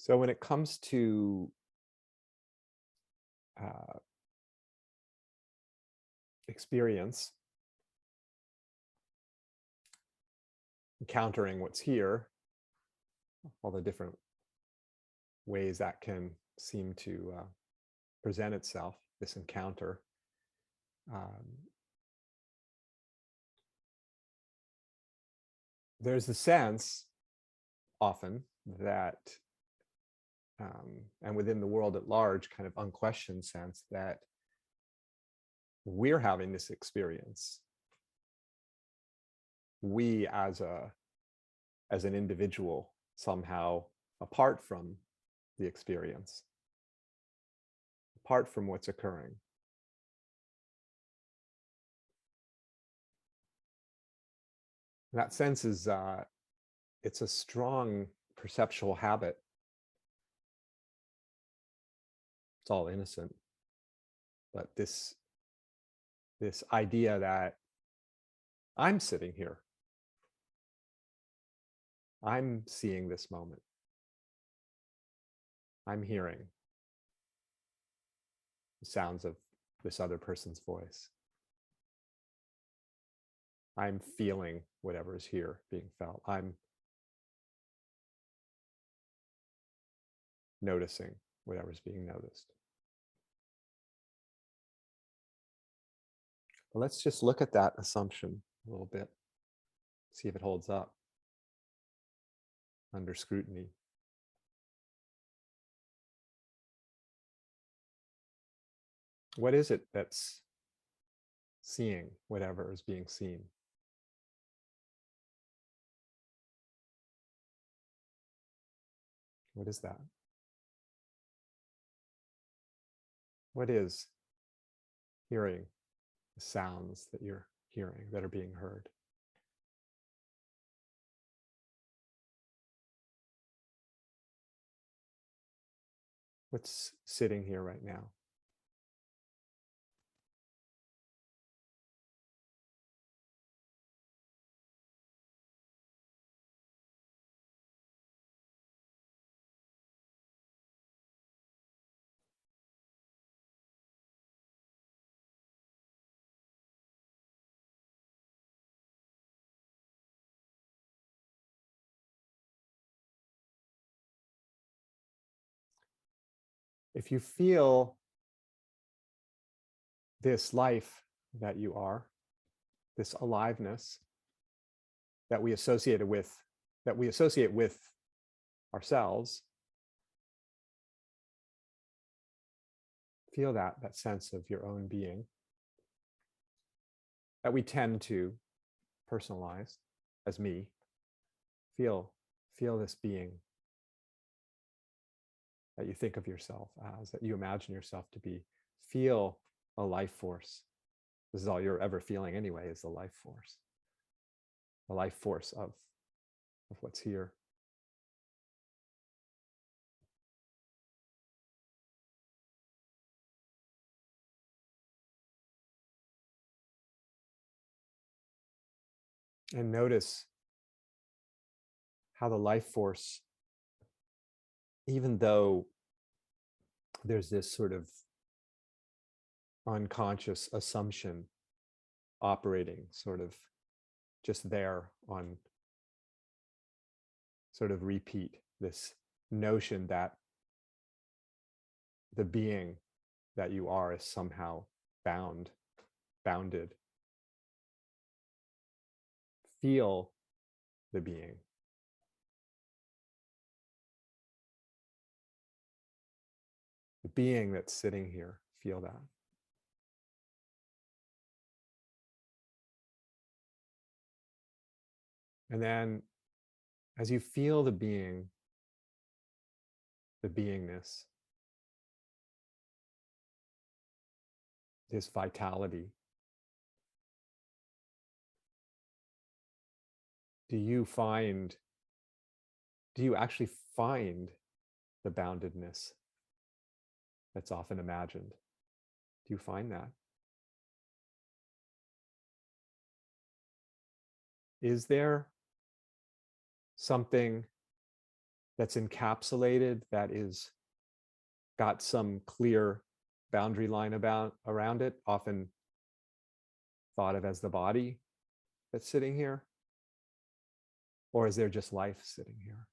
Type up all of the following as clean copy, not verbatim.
So when it comes to uh, experience, encountering what's here, all the different ways that can seem to present itself, this encounter, there's the sense often that, and within the world at large, kind of unquestioned sense that we're having this experience. We as an individual, somehow apart from the experience, apart from what's occurring. That sense is it's a strong perceptual habit. It's all innocent, but this idea that I'm sitting here, I'm seeing this moment, I'm hearing the sounds of this other person's voice, I'm feeling whatever is here being felt, I'm noticing whatever's being noticed. Well, let's just look at that assumption a little bit, see if it holds up under scrutiny. What is it that's seeing whatever is being seen? What is that? What is hearing the sounds that you're hearing, that are being heard? What's sitting here right now? If you feel this life that you are, this aliveness that we associate with ourselves, feel that sense of your own being that we tend to personalize as me. Feel this being that you think of yourself as, that you imagine yourself to be. Feel a life force. This is all you're ever feeling anyway, is the life force. The life force of what's here. And notice how the life force, even though there's this sort of unconscious assumption operating sort of just there on sort of repeat, this notion that the being that you are is somehow bounded. Feel the being. The being that's sitting here, feel that. And then as you feel the being, the beingness, this vitality, do you actually find the boundedness that's often imagined? Do you find that? Is there something that's encapsulated, that is got some clear boundary line around it, often thought of as the body that's sitting here? Or is there just life sitting here?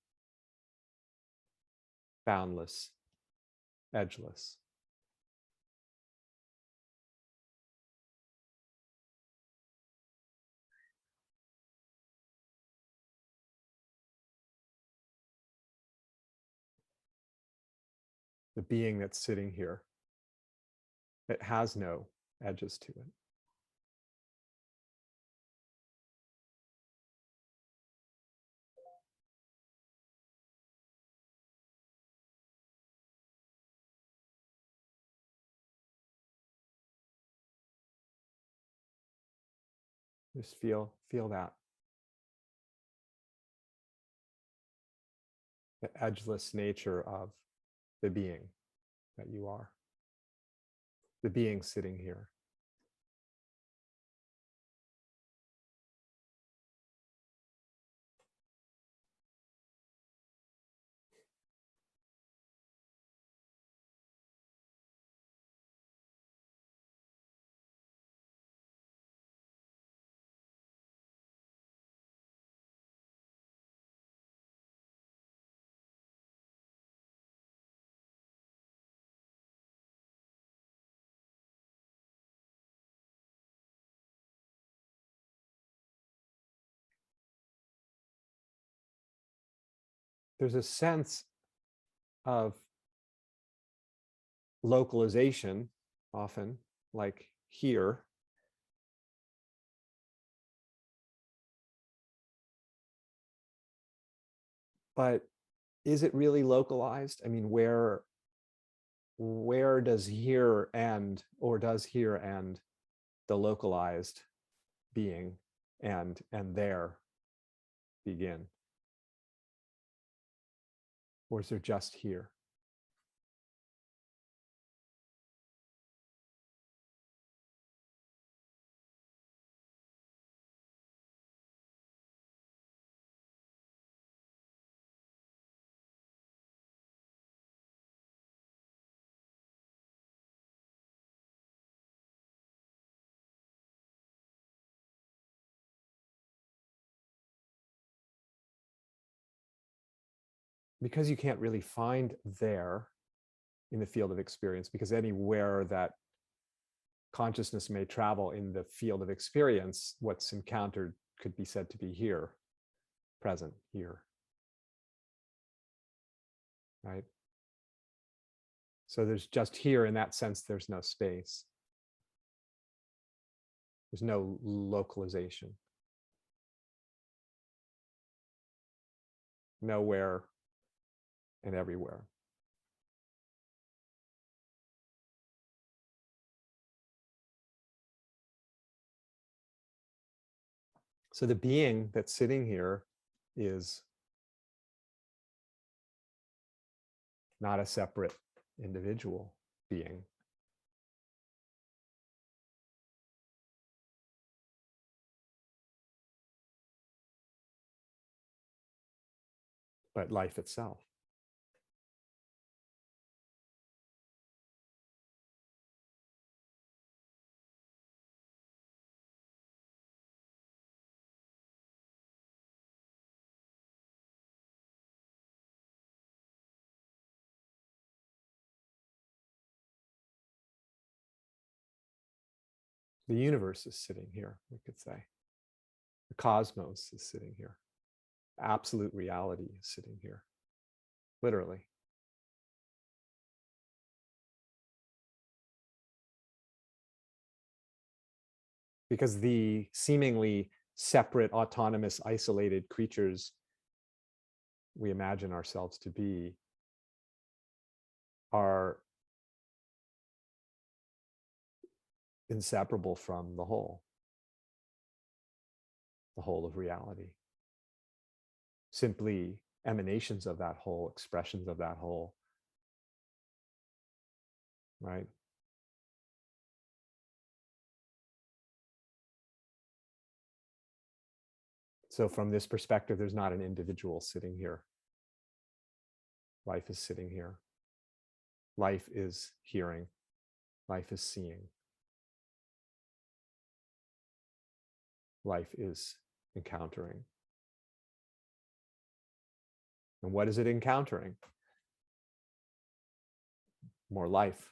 Boundless, edgeless. The being that's sitting here, it has no edges to it. Just feel that. The edgeless nature of the being that you are. The being sitting here. There's a sense of localization, often, like here. But is it really localized? I mean, where does here end, or does here end the localized being, and there begin? Or is there just here? Because you can't really find there in the field of experience, because anywhere that consciousness may travel in the field of experience, what's encountered could be said to be here, present here, right? So there's just here, in that sense, there's no space. There's no localization. Nowhere and everywhere. So the being that's sitting here is not a separate individual being. But life itself. The universe is sitting here, we could say. The cosmos is sitting here. Absolute reality is sitting here, literally. Because the seemingly separate, autonomous, isolated creatures we imagine ourselves to be are inseparable from the whole of reality. Simply emanations of that whole, expressions of that whole, right? So from this perspective, there's not an individual sitting here. Life is sitting here. Life is hearing. Life is seeing. Life is encountering. And what is it encountering? More life.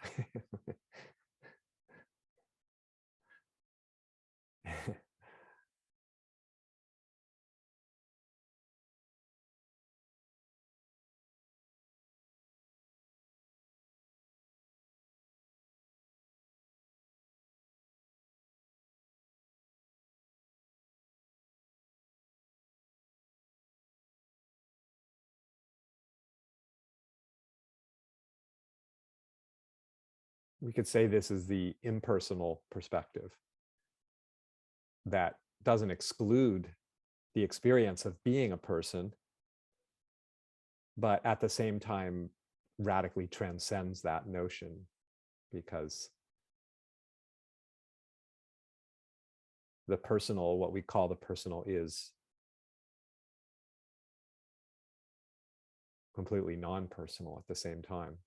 We could say this is the impersonal perspective that doesn't exclude the experience of being a person, but at the same time radically transcends that notion, because the personal, what we call the personal, is completely non-personal at the same time.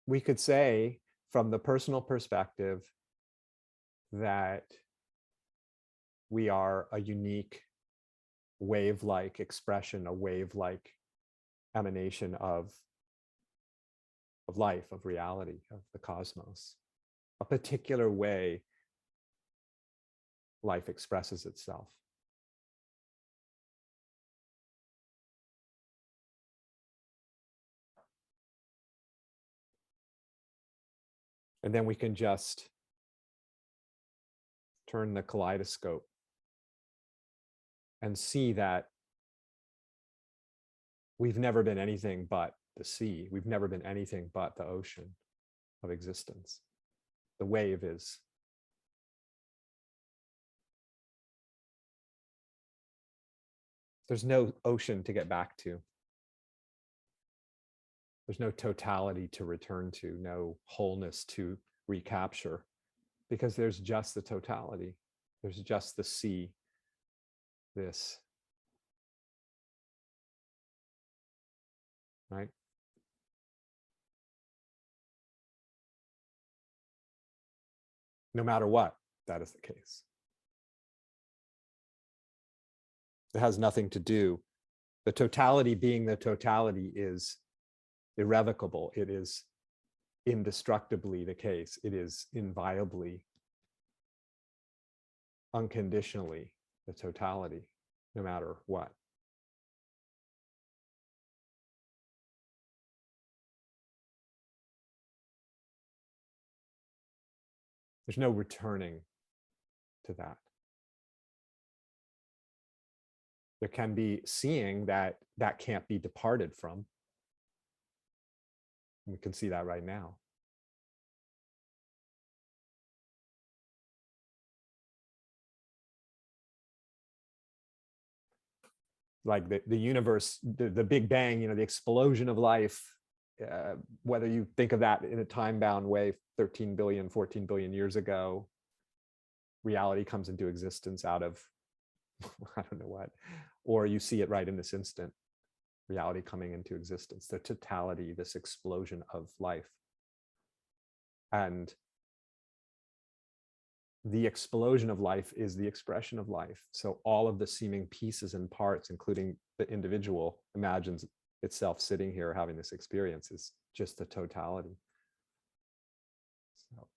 We could say from the personal perspective that we are a unique wave-like expression, a wave-like emanation of life, of reality, of the cosmos, a particular way life expresses itself. And then we can just turn the kaleidoscope and see that we've never been anything but the sea. We've never been anything but the ocean of existence. The wave is. There's no ocean to get back to. There's no totality to return to, no wholeness to recapture, because there's just the totality. There's just the sea, this, right? No matter what, that is the case. It has nothing to do. The totality being the totality is irrevocable. It is indestructibly the case. It is inviolably, unconditionally the totality, no matter what. There's no returning to that. There can be seeing that can't be departed from. We can see that right now. Like the universe, the Big Bang, the explosion of life, whether you think of that in a time-bound way, 13 billion, 14 billion years ago, reality comes into existence out of, I don't know what, or you see it right in this instant, reality coming into existence, the totality, this explosion of life. And the explosion of life is the expression of life. So all of the seeming pieces and parts, including the individual, imagines itself sitting here having this experience, is just the totality. So.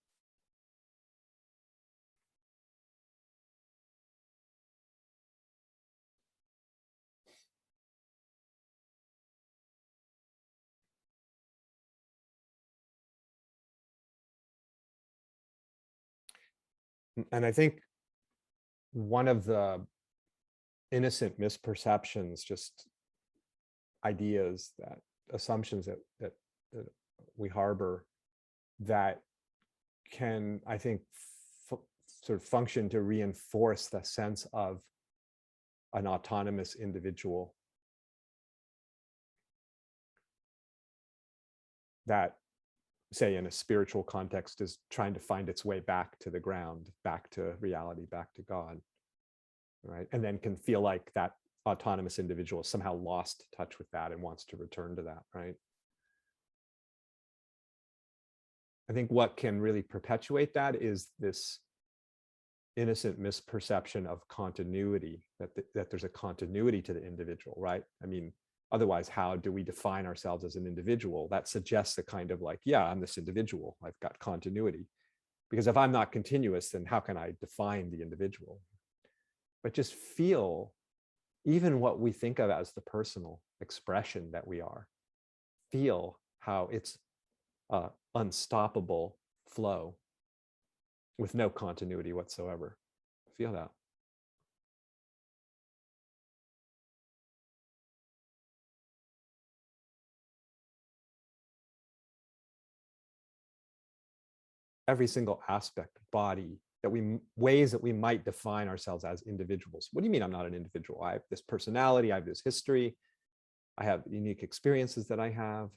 And I think one of the innocent misperceptions, just ideas, that assumptions that we harbor, that can, I think, sort of function to reinforce the sense of an autonomous individual that, say, in a spiritual context, is trying to find its way back to the ground, back to reality, back to God, right? And then can feel like that autonomous individual somehow lost touch with that and wants to return to that, right? I think what can really perpetuate that is this innocent misperception of continuity, that there's a continuity to the individual, right? I mean, otherwise, how do we define ourselves as an individual? That suggests a kind of like, yeah, I'm this individual, I've got continuity. Because if I'm not continuous, then how can I define the individual? But just feel even what we think of as the personal expression that we are, feel how it's unstoppable flow with no continuity whatsoever. Feel that. Every single aspect, body, ways that we might define ourselves as individuals. What do you mean I'm not an individual? I have this personality, I have this history, I have unique experiences that I have,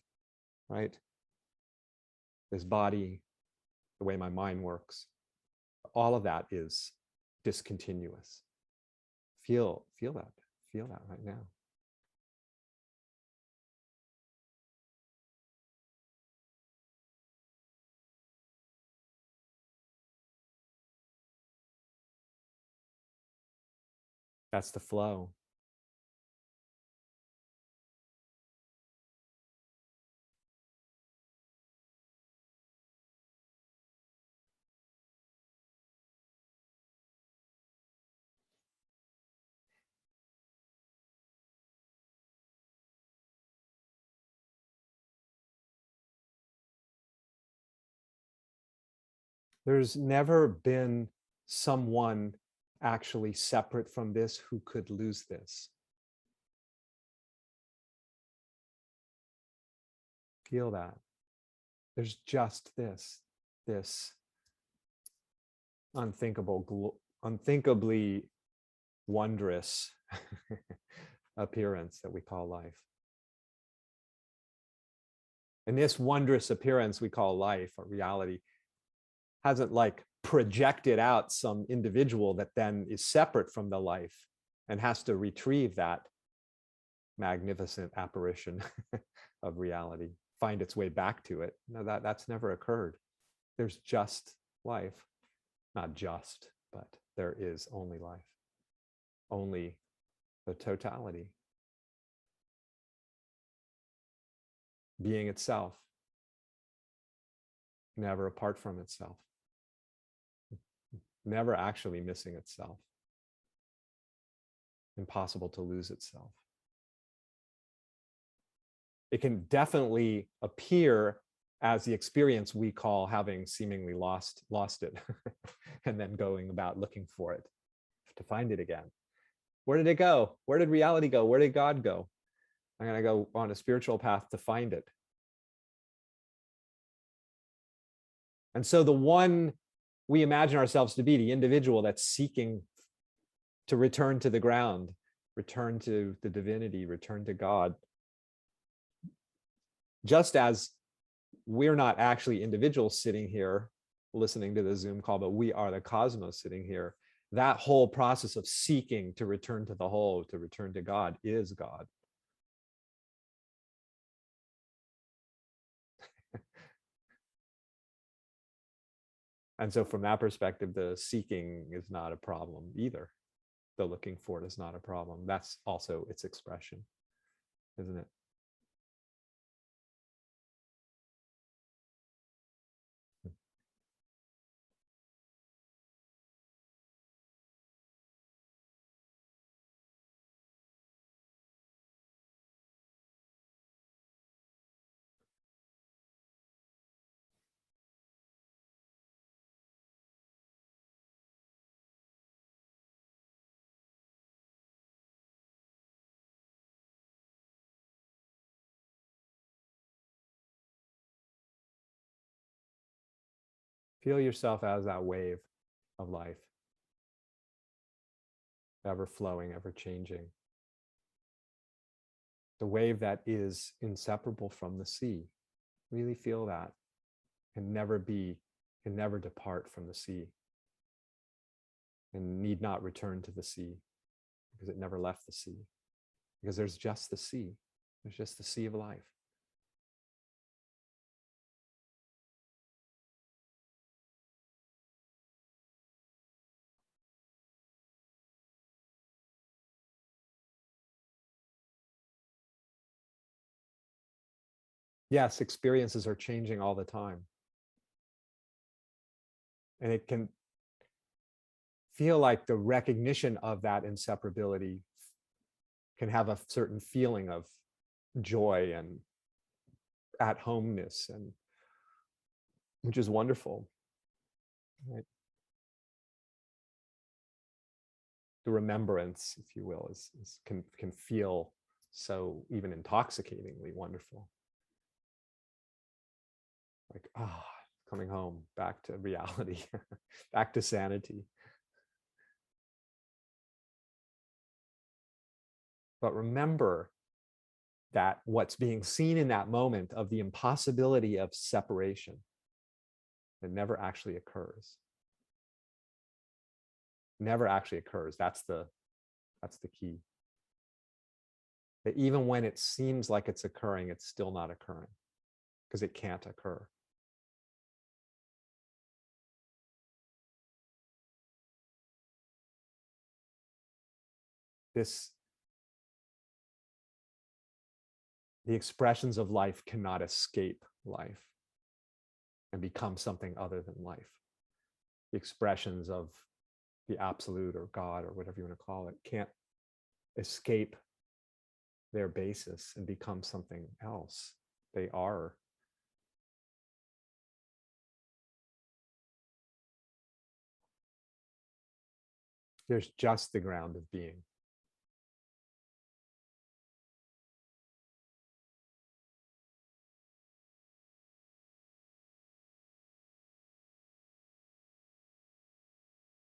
right? This body, the way my mind works, all of that is discontinuous. Feel that right now. That's the flow. There's never been someone actually separate from this who could lose this. Feel that. There's just this unthinkably wondrous appearance that we call life. And this wondrous appearance we call life or reality hasn't like projected out some individual that then is separate from the life and has to retrieve that magnificent apparition of reality, find its way back to it. No, that's never occurred. There's just life. Not just, but there is only life. Only the totality. Being itself. Never apart from itself. Never actually missing itself. Impossible to lose itself. It can definitely appear as the experience we call having seemingly lost it and then going about looking for it to find it again. Where did it go? Where did reality go? Where did God go? I'm going to go on a spiritual path to find it. And so the one we imagine ourselves to be, the individual that's seeking to return to the ground, return to the divinity, return to God, just as we're not actually individuals sitting here listening to the Zoom call, but we are the cosmos sitting here. That whole process of seeking to return to the whole, to return to God, is God. And so from that perspective, the seeking is not a problem either. The looking for it is not a problem. That's also its expression, isn't it? Feel yourself as that wave of life, ever flowing, ever changing. The wave that is inseparable from the sea. Really feel that. Can never depart from the sea, and need not return to the sea because it never left the sea. Because there's just the sea. There's just the sea of life. Yes, experiences are changing all the time. And it can feel like the recognition of that inseparability can have a certain feeling of joy and at homeness, and which is wonderful. Right? The remembrance, if you will, can feel so even intoxicatingly wonderful. Like, coming home, back to reality, back to sanity. But remember that what's being seen in that moment of the impossibility of separation, it never actually occurs. Never actually occurs. That's the key. That even when it seems like it's occurring, it's still not occurring because it can't occur. The expressions of life cannot escape life and become something other than life. The expressions of the absolute or God or whatever you want to call it can't escape their basis and become something else. They are. There's just the ground of being.